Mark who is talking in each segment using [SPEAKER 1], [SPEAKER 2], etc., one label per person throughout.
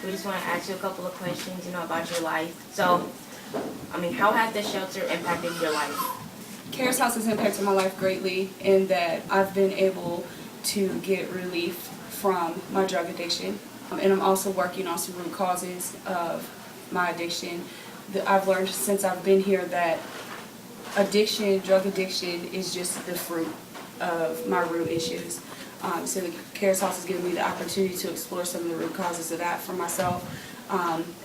[SPEAKER 1] We just want to ask you a couple of questions, about your life. So, how has the shelter impacted your life?
[SPEAKER 2] Cares House has impacted my life greatly in that I've been able to get relief from my drug addiction. And I'm also working on some root causes of my addiction. I've learned since I've been here that drug addiction is just the fruit of my root issues. So the Cares House has given me the opportunity to explore some of the root causes of that for myself.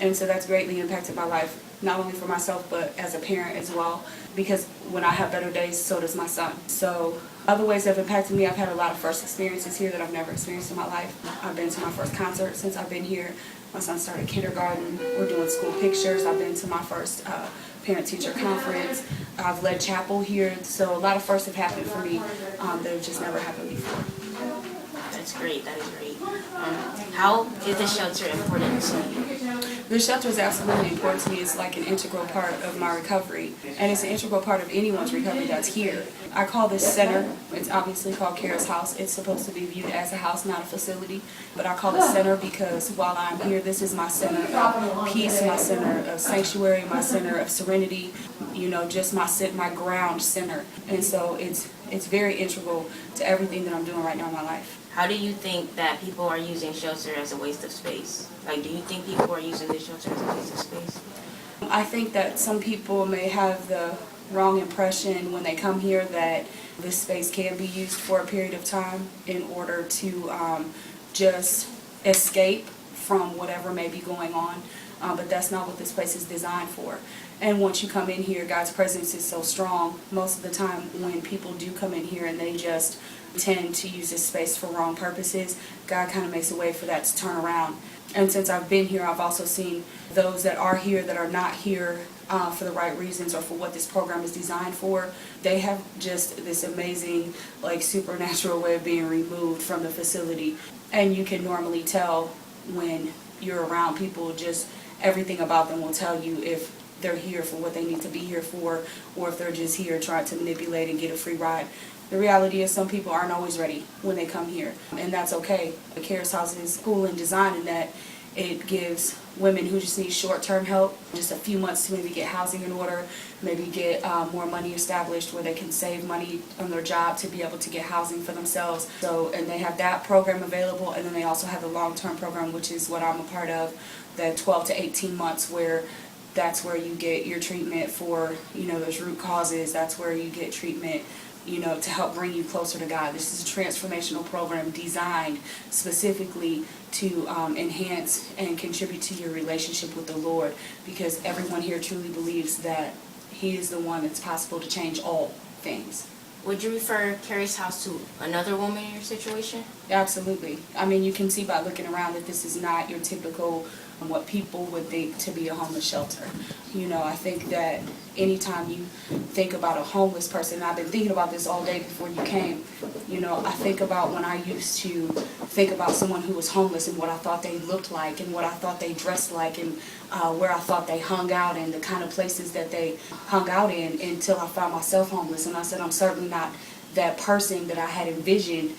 [SPEAKER 2] And so that's greatly impacted my life, not only for myself, but as a parent as well, because when I have better days, so does my son. So other ways that have impacted me, I've had a lot of first experiences here that I've never experienced in my life. I've been to my first concert since I've been here. My son started kindergarten. We're doing school pictures. I've been to my first parent-teacher conference. I've led chapel here. So a lot of firsts have happened for me that have just never happened before.
[SPEAKER 1] That's great. That is great. How is the shelter important to you?
[SPEAKER 2] The shelter is absolutely important to me. It's like an integral part of my recovery, and it's an integral part of anyone's recovery that's here. I call this center, it's obviously called Cares House. It's supposed to be viewed as a house, not a facility, but I call it center because while I'm here, this is my center of peace, my center of sanctuary, my center of serenity, just my ground center. And so it's very integral to everything that I'm doing right now in my life.
[SPEAKER 1] How do you think that people are using shelter as a waste of space? Do you think people are using this shelter as a waste of space?
[SPEAKER 2] I think that some people may have the wrong impression when they come here that this space can be used for a period of time in order to just escape from whatever may be going on. But that's not what this place is designed for. And once you come in here, God's presence is so strong. Most of the time when people do come in here and they just tend to use this space for wrong purposes, God kind of makes a way for that to turn around. And since I've been here, I've also seen those that are here that are not here for the right reasons or for what this program is designed for. They have just this amazing, supernatural way of being removed from the facility. And you can normally tell when you're around people, just everything about them will tell you if they're here for what they need to be here for, or if they're just here trying to manipulate and get a free ride. The reality is some people aren't always ready when they come here, and that's okay. The Cares House is cool and designed in that it gives women who just need short-term help, just a few months to maybe get housing in order, maybe get more money established where they can save money on their job to be able to get housing for themselves. And they have that program available, and then they also have the long-term program, which is what I'm a part of, the 12 to 18 months where that's where you get your treatment for, those root causes. That's where you get treatment, to help bring you closer to God. This is a transformational program designed specifically to enhance and contribute to your relationship with the Lord, because everyone here truly believes that He is the one that's possible to change all things.
[SPEAKER 1] Would you refer Cares House to another woman in your situation?
[SPEAKER 2] Absolutely. You can see by looking around that this is not your typical what people would think to be a homeless shelter. I think that anytime you think about a homeless person, and I've been thinking about this all day before you came, I think about when I used to think about someone who was homeless and what I thought they looked like and what I thought they dressed like and where I thought they hung out and the kind of places that they hung out in, until I found myself homeless. And I said, I'm certainly not that person that I had envisioned,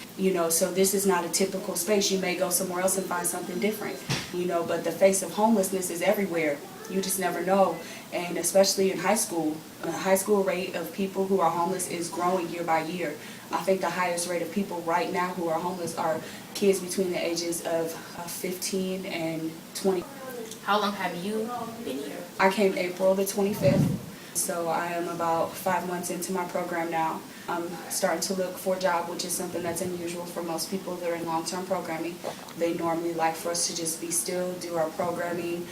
[SPEAKER 2] so this is not a typical space. You may go somewhere else and find something different, but the face of homelessness is everywhere. You just never know. And especially in high school, the high school rate of people who are homeless is growing year by year. I think the highest rate of people right now who are homeless are kids between the ages of 15 and 20.
[SPEAKER 1] How long have you been here?
[SPEAKER 2] I came April the 25th. So I am about 5 months into my program now. I'm starting to look for a job, which is something that's unusual for most people that are in long-term programming. They normally like for us to just be still, do our programming,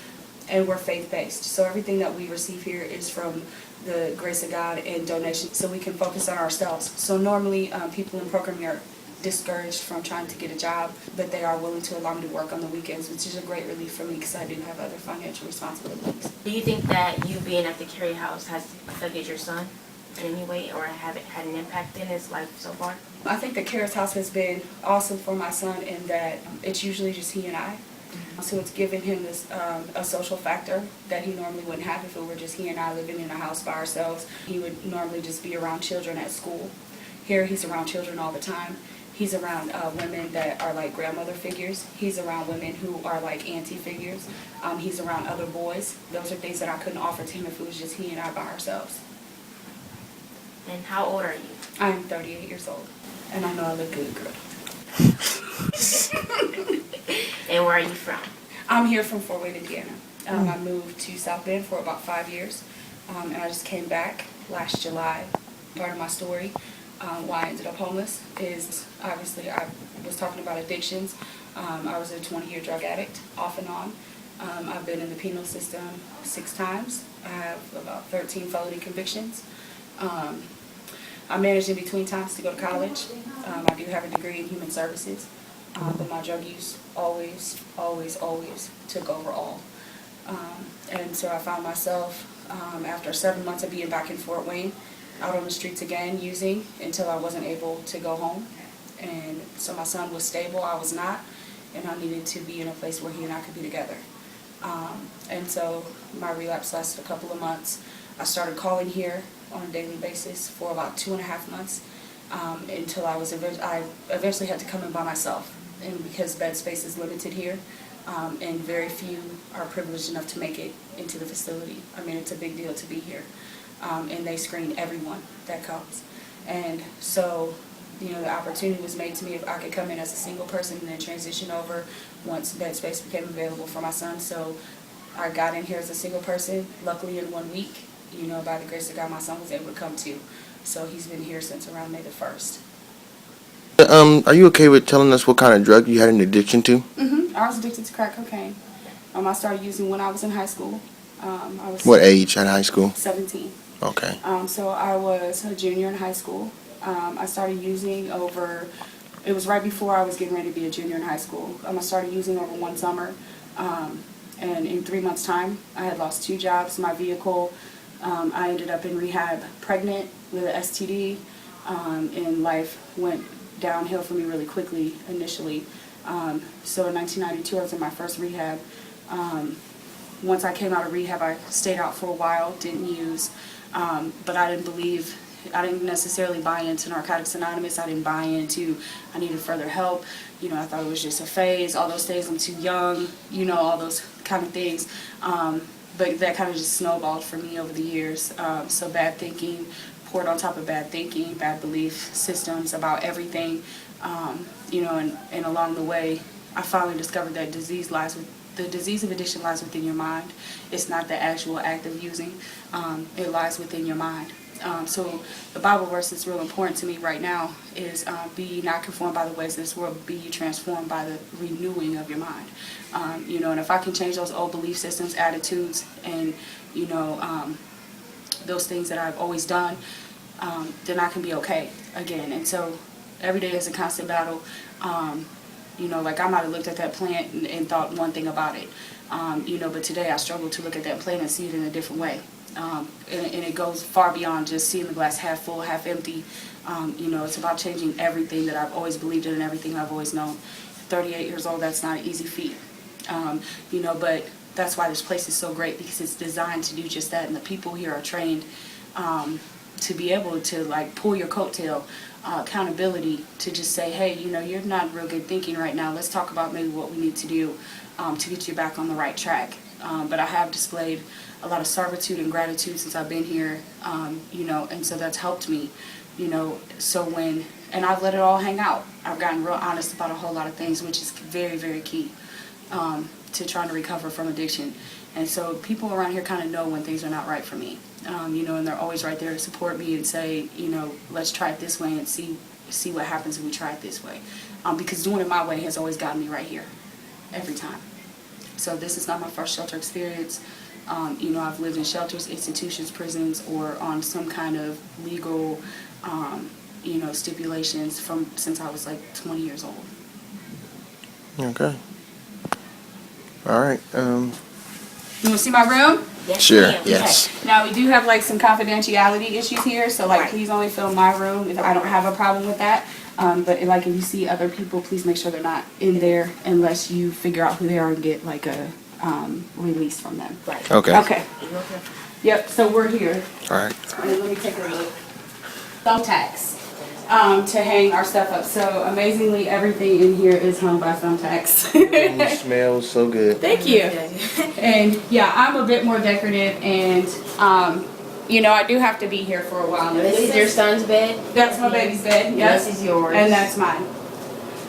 [SPEAKER 2] and we're faith-based. So everything that we receive here is from the grace of God and donations, so we can focus on ourselves. So normally people in programming are discouraged from trying to get a job, but they are willing to allow me to work on the weekends, which is a great relief for me because I didn't have other financial responsibilities.
[SPEAKER 1] Do you think that you being at the Cares House has affected your son in any way, or have it had an impact in his life so far?
[SPEAKER 2] I think the Cares House has been awesome for my son in that it's usually just he and I. So it's given him this a social factor that he normally wouldn't have if it were just he and I living in a house by ourselves. He would normally just be around children at school. Here he's around children all the time. He's around women that are like grandmother figures. He's around women who are like auntie figures. He's around other boys. Those are things that I couldn't offer to him if it was just he and I by ourselves.
[SPEAKER 1] And how old are you?
[SPEAKER 2] I am 38 years old, and I know I look good, girl.
[SPEAKER 1] And where are you from?
[SPEAKER 2] I'm here from Fort Wayne, Indiana. I moved to South Bend for about 5 years, and I just came back last July. Part of my story, why I ended up homeless, is obviously I was talking about addictions. I was a 20-year drug addict, off and on. I've been in the penal system 6 times. I have about 13 felony convictions. I managed in between times to go to college. I do have a degree in human services, but my drug use always took over all. And so I found myself, after 7 months of being back in Fort Wayne, out on the streets again using until I wasn't able to go home. And so my son was stable, I was not, and I needed to be in a place where he and I could be together. And so my relapse lasted a couple of months. I started calling here on a daily basis for about 2.5 months, until I eventually had to come in by myself. And because bed space is limited here, and very few are privileged enough to make it into the facility. I mean, it's a big deal to be here. And they screen everyone that comes. And so, you know, the opportunity was made to me if I could come in as a single person and then transition over once bed space became available for my son. So I got in here as a single person. Luckily, in 1 week, you know, by the grace of God, my son was able to come too. So he's been here since around May the 1st.
[SPEAKER 3] Are you okay with telling us what kind of drug you had an addiction to?
[SPEAKER 2] I was addicted to crack cocaine. I started using when I was in high school. I was
[SPEAKER 3] What age at high school?
[SPEAKER 2] 17.
[SPEAKER 3] Okay.
[SPEAKER 2] So I was a junior in high school. I started using it was right before I was getting ready to be a junior in high school. I started using over one summer. And in 3 months' time, I had lost 2 jobs, my vehicle. I ended up in rehab pregnant with an STD. And life went downhill for me really quickly initially. So in 1992, I was in my first rehab. Once I came out of rehab, I stayed out for a while, didn't use, but I didn't necessarily buy into Narcotics Anonymous. I didn't buy into I needed further help. You know, I thought it was just a phase. All those days I'm too young, you know, all those kind of things. But that kind of just snowballed for me over the years. So bad thinking poured on top of bad thinking, bad belief systems about everything. You know, and along the way, I finally discovered that the disease of addiction lies within your mind. It's not the actual act of using. It lies within your mind. So the Bible verse that's real important to me right now is, be ye not conformed by the ways of this world, be ye transformed by the renewing of your mind. You know, and if I can change those old belief systems, attitudes, and, you know, those things that I've always done, then I can be okay again. And so every day is a constant battle. You know, like I might have looked at that plant and thought one thing about it, you know, but today I struggle to look at that plant and see it in a different way. And it goes far beyond just seeing the glass half full, half empty. You know, it's about changing everything that I've always believed in and everything I've always known. 38 years old, that's not an easy feat. You know, but that's why this place is so great, because it's designed to do just that, and the people here are trained to be able to, like, pull your coattail, accountability, to just say, hey, you know, you're not real good thinking right now. Let's talk about maybe what we need to do to get you back on the right track. But I have displayed a lot of servitude and gratitude since I've been here, you know, and so that's helped me, you know. So and I've let it all hang out. I've gotten real honest about a whole lot of things, which is very, very key to trying to recover from addiction. And so people around here kind of know when things are not right for me, you know, and they're always right there to support me and say, you know, let's try it this way and see what happens if we try it this way. Because doing it my way has always gotten me right here, every time. So this is not my first shelter experience. You know, I've lived in shelters, institutions, prisons, or on some kind of legal, you know, stipulations since I was like 20 years old.
[SPEAKER 3] Okay. All right.
[SPEAKER 2] You want to see my room?
[SPEAKER 1] Yes,
[SPEAKER 3] Sure.
[SPEAKER 1] ma'am.
[SPEAKER 3] Yes.
[SPEAKER 2] Now, we do have like some confidentiality issues here, so like
[SPEAKER 1] Right.
[SPEAKER 2] please only film my room. I don't have a problem with that. But like if you see other people, please make sure they're not in there unless you figure out who they are and get like a release from them.
[SPEAKER 1] Right.
[SPEAKER 3] Okay.
[SPEAKER 2] Okay.
[SPEAKER 1] You okay?
[SPEAKER 2] Yep. So we're here.
[SPEAKER 3] All right.
[SPEAKER 2] And let me take a look. Thumbtacks. to hang our stuff up. So amazingly, everything in here is hung by thumbtacks.
[SPEAKER 3] It smells so good.
[SPEAKER 2] Thank you. And yeah, I'm a bit more decorative, and you know, I do have to be here for a while.
[SPEAKER 1] This is your son's bed?
[SPEAKER 2] That's my baby's bed. Yes.
[SPEAKER 1] This is yours.
[SPEAKER 2] And that's mine.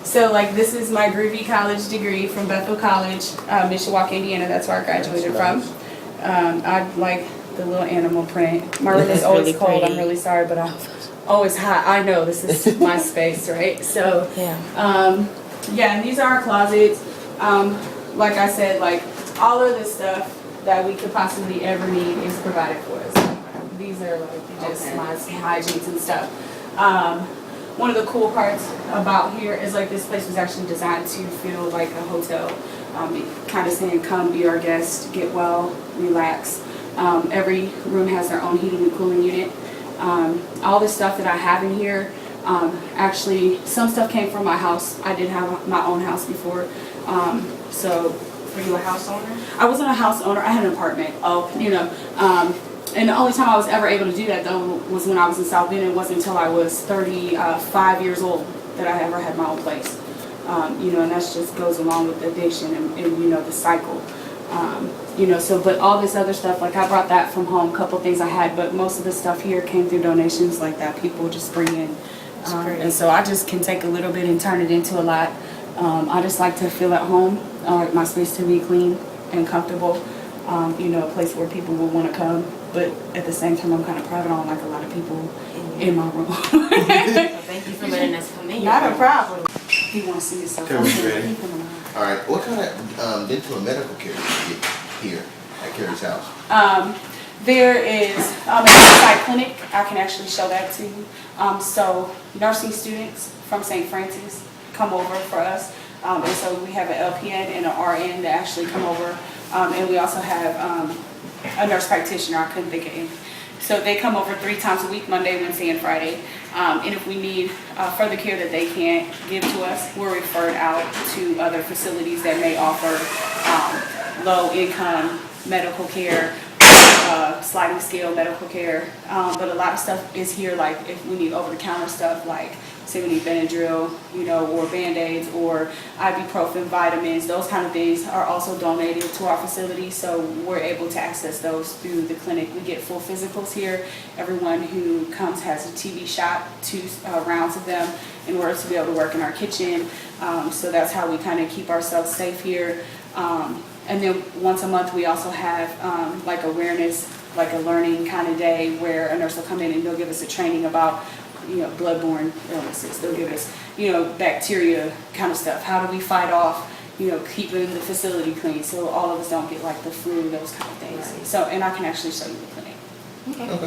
[SPEAKER 2] So like, this is my Groovy College degree from Bethel College, Mishawaka, Indiana. That's where I graduated
[SPEAKER 3] That's
[SPEAKER 2] from. I like the little animal print. My room is
[SPEAKER 1] That's
[SPEAKER 2] always
[SPEAKER 1] really
[SPEAKER 2] cold.
[SPEAKER 1] pretty.
[SPEAKER 2] I'm really sorry, but I'm always hot. I know, this is my space, right? So
[SPEAKER 1] Yeah.
[SPEAKER 2] yeah, and these are our closets. Like I said, like all of the stuff that we could possibly ever need is provided for us. These are like just
[SPEAKER 1] Okay.
[SPEAKER 2] my hygienes and stuff. One of the cool parts about here is like this place was actually designed to feel like a hotel. Kind of saying, come be our guest, get well, relax. Every room has their own heating and cooling unit. All the stuff that I have in here, actually, some stuff came from my house. I did have my own house before. So,
[SPEAKER 1] Were you a house owner?
[SPEAKER 2] I wasn't a house owner. I had an apartment.
[SPEAKER 1] Oh.
[SPEAKER 2] You know, and the only time I was ever able to do that though was when I was in South Bend. It wasn't until I was 35 years old that I ever had my own place. You know, and that just goes along with addiction and you know, the cycle. You know, so, but all this other stuff, like I brought that from home, a couple things I had, but most of the stuff here came through donations like that people just bring in. And so I just can take a little bit and turn it into a lot. I just like to feel at home. I like my space to be clean and comfortable. You know, a place where people will want to come, but at the same time, I'm kind of private on like a lot of people in my room.
[SPEAKER 1] So thank you for letting us come in.
[SPEAKER 2] Not a problem. You want to see yourself?
[SPEAKER 3] Tell me, ready?
[SPEAKER 2] Come on.
[SPEAKER 3] All right. What kind of dental and medical care do you get here at Carrie's house?
[SPEAKER 2] There is an inside clinic. I can actually show that to you. So nursing students from St. Francis come over for us. And so we have an LPN and an RN that actually come over. And we also have a nurse practitioner. I couldn't think of any. So they come over 3 times a week, Monday, Wednesday, and Friday. And if we need further care that they can't give to us, we're referred out to other facilities that may offer low-income medical care, sliding scale medical care. But a lot of stuff is here, like if we need over-the-counter stuff, like say we need Benadryl, you know, or Band-Aids, or ibuprofen, vitamins, those kind of things are also donated to our facility, so we're able to access those through the clinic. We get full physicals here. Everyone who comes has a TB shot, 2 rounds of them, in order to be able to work in our kitchen. So that's how we kind of keep ourselves safe here. And then once a month we also have like awareness, like a learning kind of day where a nurse will come in and they'll give us a training about, you know, bloodborne illnesses. They'll give us, you know, bacteria kind of stuff. How do we fight off, you know, keeping the facility clean so all of us don't get like the flu, those kind of things.
[SPEAKER 1] Right.
[SPEAKER 2] So, and I can actually show you the clinic.
[SPEAKER 1] Okay.
[SPEAKER 3] Okay.